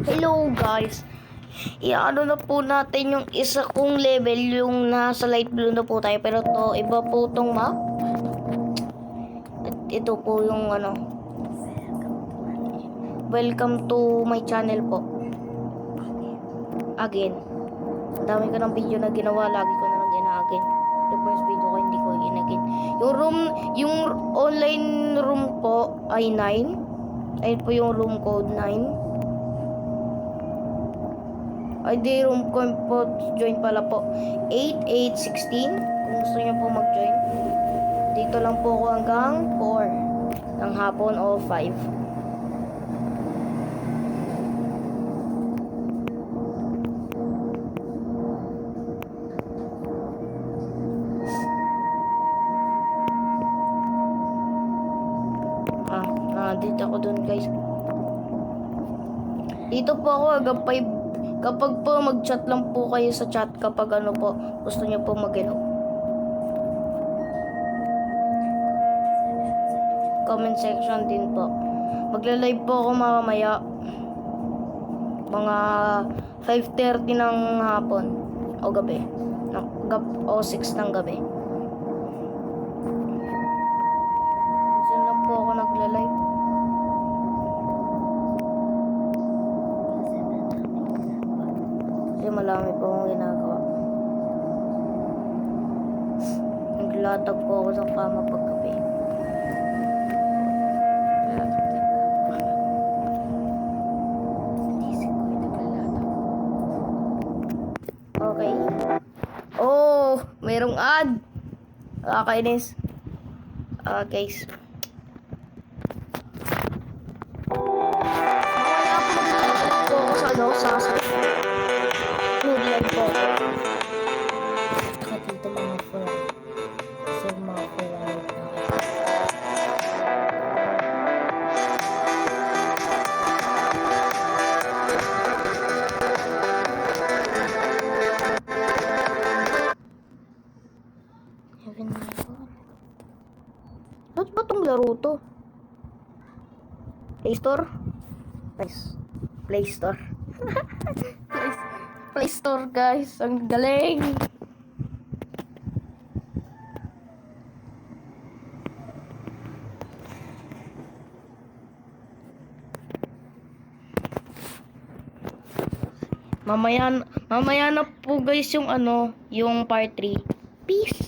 Hello guys. Iano na po natin yung isa kong level, yung nasa light blue na po tayo. Pero to, iba po tong map. At ito po yung ano. Welcome to my channel po. Again. Ang dami ko ng video na ginawa. Lagi ko na lang gina-again. The first video ko hindi ko gina-again. Yung online room po ay 9. Ayun po yung room code 9. ID room ko po, join pala po 8816 kung gusto niyo po mag-join. Dito lang po ako hanggang 4 ng hapon o 5. Dito ako dun guys. Dito po ako hanggang 5. Kapag po mag-chat lang po kayo sa chat kapag ano po, gusto niyo po mag-hello. Comment section din po. Magla-live po ako mamaya. Mga 5:30 ng hapon o gabi. O 6 ng gabi. Diyan lang po ako nagla-live. Kasi malami po akong ginagawa. Naglatag po ako sa kama paggabi. Okay. Oh, mayroong ad. Kakainis. Guys. Mamaya po ako sa ano, sa Nudlan po. Saka dito mga fur. Kasi mga fur Ba't ba tong laro to? Play Store? Play Store. Play Store guys, ang galing. Mamaya na po guys yung ano, yung part 3. Peace.